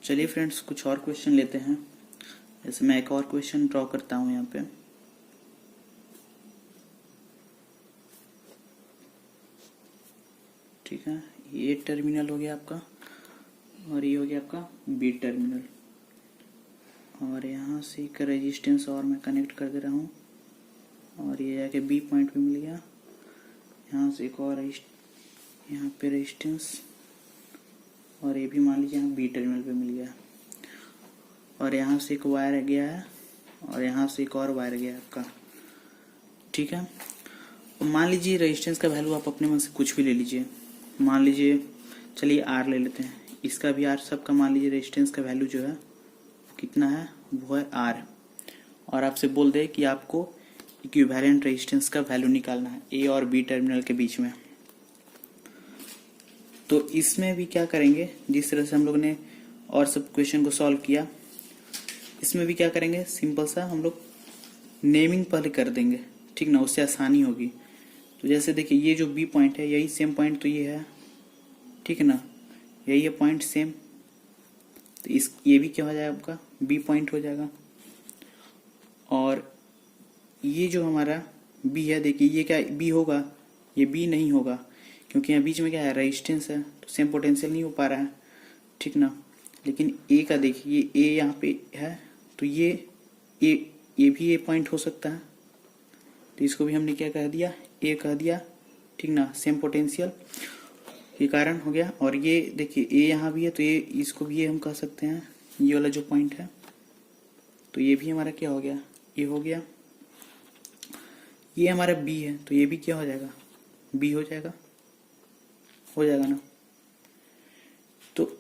चलिए फ्रेंड्स, कुछ और क्वेश्चन लेते हैं। जैसे मैं एक और क्वेश्चन ड्रॉ करता हूँ यहाँ पे। ठीक है, ये टर्मिनल हो गया आपका और ये हो गया आपका बी टर्मिनल, और यहाँ से एक रेजिस्टेंस और मैं कनेक्ट कर दे रहा हूँ और ये जाके बी पॉइंट पे मिल गया। यहाँ से एक और यहाँ पे रेजिस्टेंस और ये भी मान लीजिए यहाँ बी टर्मिनल पे मिल गया, और यहाँ से एक वायर गया है और यहाँ से एक और वायर गया है आपका। ठीक है, मान लीजिए रेजिस्टेंस का वैल्यू आप अपने मन से कुछ भी ले लीजिए। मान लीजिए, चलिए आर ले लेते हैं, इसका भी आर, सबका मान लीजिए रेजिस्टेंस का वैल्यू जो है कितना है, वो है आर। और आपसे बोल दे कि आपको इक्विवेलेंट रेजिस्टेंस का वैल्यू निकालना है ए और बी टर्मिनल के बीच में। तो इसमें भी क्या करेंगे, जिस तरह से हम लोग ने और सब क्वेश्चन को सॉल्व किया, इसमें भी क्या करेंगे, सिंपल सा हम लोग नेमिंग पहले कर देंगे। ठीक ना, उससे आसानी होगी। तो जैसे देखिए, ये जो बी पॉइंट है, यही सेम पॉइंट तो ये है। ठीक है ना, यही है पॉइंट सेम। तो ये भी क्या हो जाएगा, आपका बी पॉइंट हो जाएगा। और ये जो हमारा बी है, देखिए ये क्या बी होगा, ये बी नहीं होगा, क्योंकि यहाँ बीच में क्या है, रेजिस्टेंस है, तो सेम पोटेंशियल नहीं हो पा रहा है। ठीक ना, लेकिन ए का देखिए, ये ए यहाँ पे है, तो ये भी ए पॉइंट हो सकता है। तो इसको भी हमने क्या कह दिया, ए कह दिया। ठीक ना, सेम पोटेंशियल के कारण हो गया। और ये देखिए ए यहाँ भी है, तो ये इसको भी ये हम कह सकते हैं, ये वाला जो पॉइंट है। तो ये भी हमारा क्या हो गया, ये हो गया। ये हमारा बी है, तो ये भी क्या हो जाएगा, बी हो जाएगा ना। तो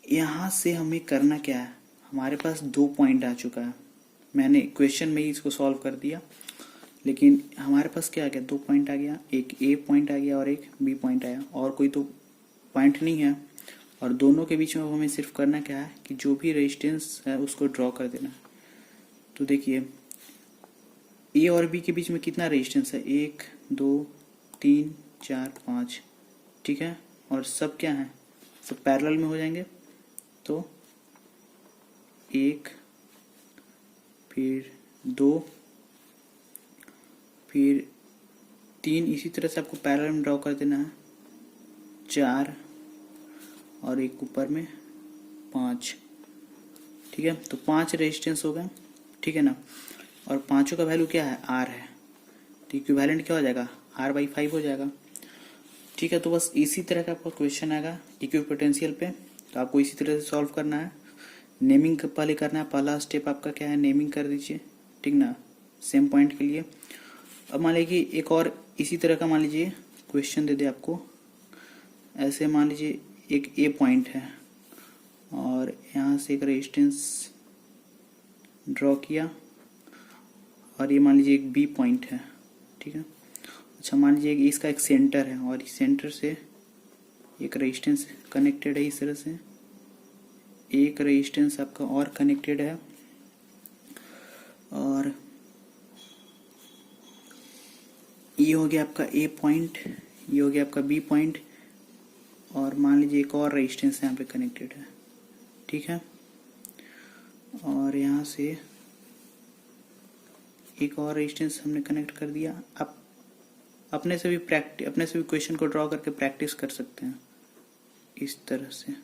यहाँ से हमें करना क्या है, हमारे पास 2 पॉइंट आ चुका है। मैंने क्वेश्चन में ही इसको सॉल्व कर दिया, लेकिन हमारे पास क्या आ गया, 2 पॉइंट आ गया, एक ए पॉइंट आ गया और एक बी पॉइंट आया, और कोई तो पॉइंट नहीं है। और दोनों के बीच में हमें सिर्फ करना क्या है कि जो भी रेजिस्टेंस है उसको ड्रॉ कर देना। तो देखिए, ए और बी के बीच में कितना रेजिस्टेंस है, 1 2 3 4 5। ठीक है, और सब क्या है, सब पैरेलल में हो जाएंगे। तो 1 फिर 2 फिर 3, इसी तरह से आपको पैरेलल में ड्रॉ कर देना है। 4 और एक ऊपर में 5। ठीक है, तो 5 रेजिस्टेंस हो गए। ठीक है ना, और पांचों का वैल्यू क्या है, आर है। तो इक्विवेलेंट क्या हो जाएगा, R/5 हो जाएगा। ठीक है, तो बस इसी तरह का आपका क्वेश्चन आएगा इक्विपोटेंशियल पे। तो आपको इसी तरह से सॉल्व करना है। नेमिंग पहले करना है, पहला स्टेप आपका क्या है, नेमिंग कर दीजिए। ठीक ना, सेम पॉइंट के लिए। अब मान लीजिए एक और इसी तरह का मान लीजिए क्वेश्चन दे दे आपको। ऐसे मान लीजिए एक ए पॉइंट है और यहाँ से एक रेजिस्टेंस ड्रॉ किया, और ये मान लीजिए एक बी पॉइंट है। ठीक है, अच्छा मान लीजिए इसका एक सेंटर है और इस सेंटर से एक रेजिस्टेंस कनेक्टेड है। इस तरह से एक रेजिस्टेंस आपका और कनेक्टेड है, और ये हो गया आपका ए पॉइंट, ये हो गया आपका बी पॉइंट, और मान लीजिए एक और रेजिस्टेंस यहाँ पे कनेक्टेड है। ठीक है, और यहाँ से एक और रेजिस्टेंस हमने कनेक्ट कर दिया। आप अपने से भी क्वेश्चन को ड्रॉ करके प्रैक्टिस कर सकते हैं इस तरह से।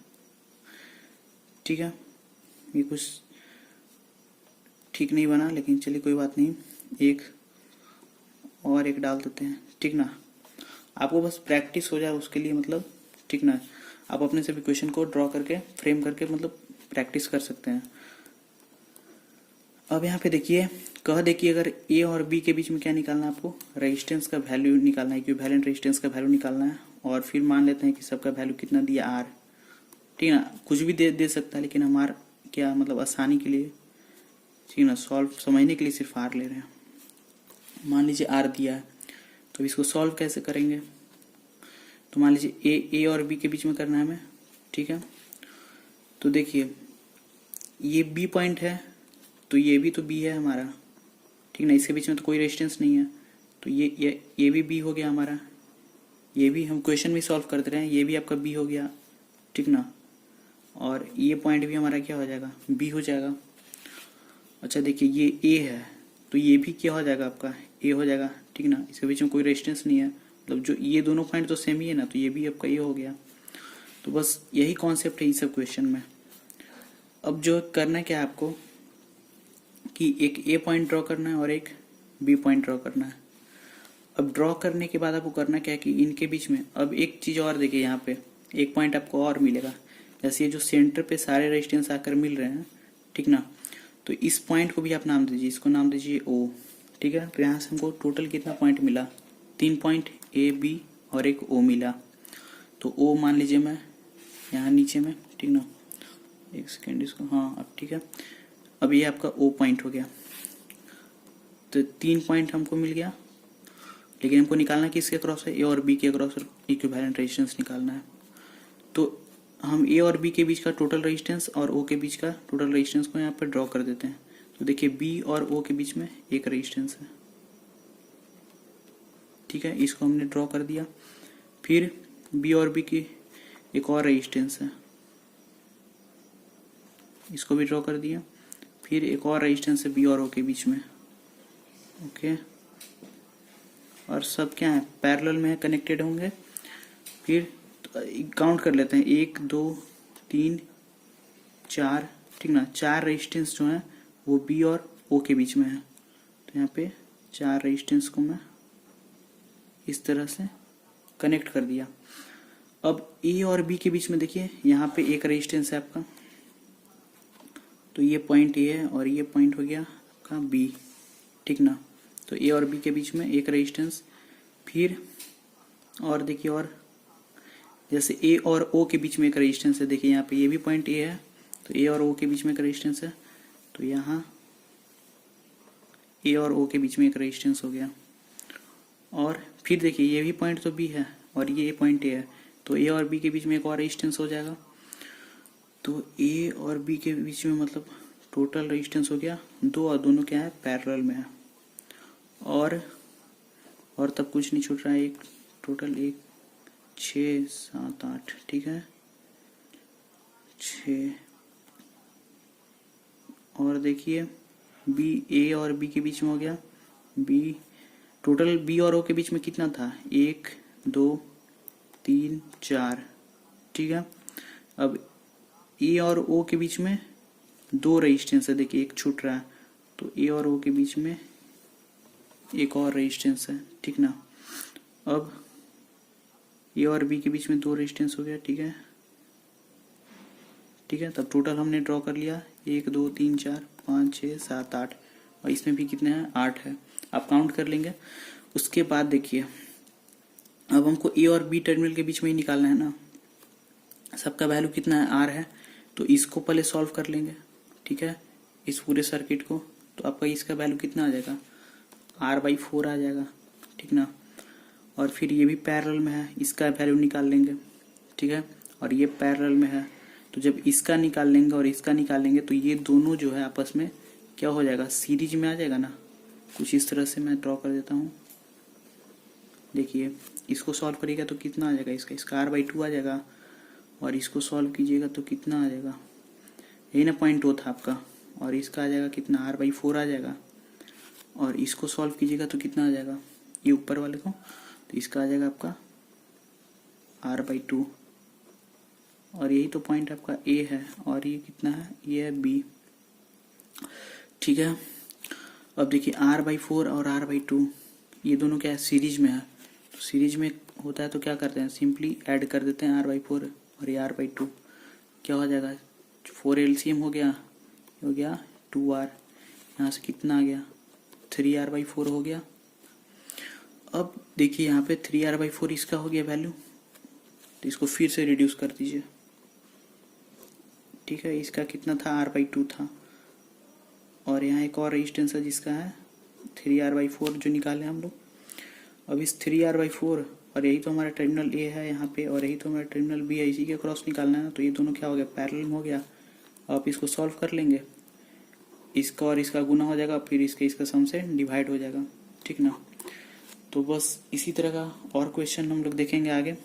ठीक है, ये कुछ ठीक नहीं बना, लेकिन चलिए कोई बात नहीं, एक डाल देते हैं। ठीक ना, आपको बस प्रैक्टिस हो जाए उसके लिए, मतलब ठीक ना, आप अपने से भी क्वेश्चन को ड्रॉ करके फ्रेम करके मतलब प्रैक्टिस कर सकते हैं। अब यहाँ पे देखिए, अगर ए और बी के बीच में क्या निकालना है, आपको रेजिस्टेंस का वैल्यू निकालना है, इक्विवेलेंट रेजिस्टेंस का वैल्यू निकालना है। और फिर मान लेते हैं कि सबका वैल्यू कितना दिया, आर। ठीक है ना, कुछ भी दे सकता है, लेकिन हमारा क्या मतलब आसानी के लिए, ठीक है ना, सॉल्व समझने के लिए सिर्फ आर ले रहे हैं। मान लीजिए आर दिया है, तो इसको सॉल्व कैसे करेंगे। तो मान लीजिए ए और बी के बीच में करना है हमें। ठीक है, तो देखिए ये बी पॉइंट है, तो ये भी तो बी है हमारा। ठीक ना, इसके बीच में तो कोई रेजिस्टेंस नहीं है, तो ये भी बी हो गया हमारा। ये भी हम क्वेश्चन में सॉल्व कर दे रहे हैं, ये भी आपका बी हो गया। ठीक ना, और ये पॉइंट भी हमारा क्या हो जाएगा, बी हो जाएगा। अच्छा देखिए ये ए है, तो ये भी क्या हो जाएगा आपका, ए हो जाएगा, ठीक ना। इसके बीच में कोई रेजिस्टेंस नहीं है, मतलब जो ये दोनों पॉइंट तो सेम ही है ना, तो ये भी आपका ए हो गया। तो बस यही कॉन्सेप्ट है इस सब क्वेश्चन में। अब जो करना है क्या है आपको कि एक ए पॉइंट ड्रॉ करना है और एक बी पॉइंट ड्रॉ करना है। अब ड्रॉ करने के बाद आपको करना क्या है कि इनके बीच में अब एक चीज और देखिए, यहाँ पे एक पॉइंट आपको और मिलेगा। जैसे ये जो सेंटर पे सारे रेजिस्टेंस आकर मिल रहे हैं, ठीक ना, तो इस पॉइंट को भी आप नाम दीजिए, इसको नाम दीजिए ओ, ठीक है। तो यहाँ से हमको टोटल कितना पॉइंट मिला, 3 पॉइंट, ए बी और एक ओ मिला। तो ओ मान लीजिए मैं यहाँ नीचे में, ठीक ना, एक सेकेंड इसको, हाँ अब ठीक है। अब ये आपका ओ पॉइंट हो गया। तो 3 पॉइंट हमको मिल गया, लेकिन हमको निकालना किसके क्रॉस है, ए और बी के क्रॉस इक्विवेलेंट रेजिस्टेंस निकालना है। तो हम ए और बी के बीच का टोटल रेजिस्टेंस और ओ के बीच का टोटल रेजिस्टेंस को यहाँ पर ड्रॉ कर देते हैं। तो देखिए बी और ओ के बीच में एक रेजिस्टेंस है, ठीक है, इसको हमने ड्रॉ कर दिया। फिर बी और बी की एक और रेजिस्टेंस है, इसको भी ड्रॉ कर दिया। फिर एक और रेजिस्टेंस है बी और ओ के बीच में, ओके। और सब क्या है, पैरेलल में कनेक्टेड होंगे। फिर काउंट कर लेते हैं, 1 2 3 4, ठीक ना, 4 रेजिस्टेंस जो है वो बी और ओ के बीच में है। तो यहाँ पे 4 रेजिस्टेंस को मैं इस तरह से कनेक्ट कर दिया। अब ए और बी के बीच में देखिए यहाँ पे एक रेजिस्टेंस है आपका, तो ये पॉइंट ए है और ये पॉइंट हो गया आपका बी, ठीक ना। तो ए और बी के बीच में एक रेजिस्टेंस। फिर और देखिए, और जैसे ए और ओ के बीच में एक रेजिस्टेंस है, देखिए यहाँ पे ये भी पॉइंट ए है, तो ए और ओ के बीच में एक रेजिस्टेंस है, तो यहाँ ए और ओ के बीच में एक रेजिस्टेंस हो गया। और फिर देखिए ये भी पॉइंट तो बी है और ये पॉइंट ए है, तो ए और बी के बीच में एक और रेजिस्टेंस हो जाएगा। तो ए और बी के बीच में मतलब टोटल रेजिस्टेंस हो गया 2, और दोनों क्या है, पैरेलल में है। और तब कुछ नहीं छूट रहा है, एक टोटल 1 6 7 8, ठीक है, 6। और देखिए बी, ए और बी के बीच में हो गया, बी टोटल बी और ओ के बीच में कितना था, 1 2 3 4, ठीक है। अब ए और ओ के बीच में 2 रेजिस्टेंस है, देखिए एक छूट रहा है, तो ए और ओ के बीच में एक और रेजिस्टेंस है, ठीक ना। अब ए और बी के बीच में 2 रेजिस्टेंस हो गया, ठीक है, ठीक है। तब टोटल हमने ड्रॉ कर लिया, 1 2 3 4 5 6 7 8, और इसमें भी कितने हैं, 8 है। आप काउंट कर लेंगे। उसके बाद देखिए अब हमको ए और बी टर्मिनल के बीच में ही निकालना है ना, सबका वैल्यू कितना है, आर है। तो इसको पहले सॉल्व कर लेंगे, ठीक है, इस पूरे सर्किट को। तो आपका इसका वैल्यू कितना आ जाएगा, R/4 आ जाएगा, ठीक ना। और फिर ये भी पैरेलल में है, इसका वैल्यू निकाल लेंगे, ठीक है, और ये पैरेलल में है। तो जब इसका निकाल लेंगे और इसका निकाल लेंगे तो ये दोनों जो है आपस में क्या हो जाएगा, सीरीज में आ जाएगा ना। कुछ इस तरह से मैं ड्रॉ कर देता हूँ। देखिए इसको सॉल्व करिएगा तो कितना आ जाएगा, इसका R/2 आ जाएगा, और इसको सॉल्व कीजिएगा तो कितना आ जाएगा, यही ना पॉइंट 2 था आपका, और इसका आ जाएगा कितना, R/4 आ जाएगा। और इसको सॉल्व कीजिएगा तो कितना आ जाएगा, ये ऊपर वाले को, तो इसका आ जाएगा आपका R/2, और यही तो पॉइंट आपका ए है, और ये कितना है, ये है बी, ठीक है। अब देखिए R/4 और R/2 ये दोनों क्या है, सीरीज में है। तो सीरीज में होता है तो क्या करते हैं, सिंपली ऐड कर देते हैं R/4 और ये R/2, क्या हो जाएगा, 4 LCM हो गया, 2R, यहाँ से कितना आ गया, 3R/4 हो गया। अब देखिए यहाँ पे 3R/4 इसका हो गया वैल्यू, तो इसको फिर से रिड्यूस कर दीजिए, ठीक है। इसका कितना था, R/2 था, और यहाँ एक और रेजिस्टेंस है जिसका है 3R/4 जो निकाले हम लोग। अब इस 3R/4, और यही तो हमारा टर्मिनल ए है यहाँ पे, और यही तो हमारा टर्मिनल बी है, इसी के क्रॉस निकालना है ना। तो ये दोनों क्या हो गया, पैरेलल में हो गया। आप इसको सॉल्व कर लेंगे, इसका और इसका गुना हो जाएगा, फिर इसका सम से डिवाइड हो जाएगा, ठीक ना। तो बस इसी तरह का और क्वेश्चन हम लोग देखेंगे आगे।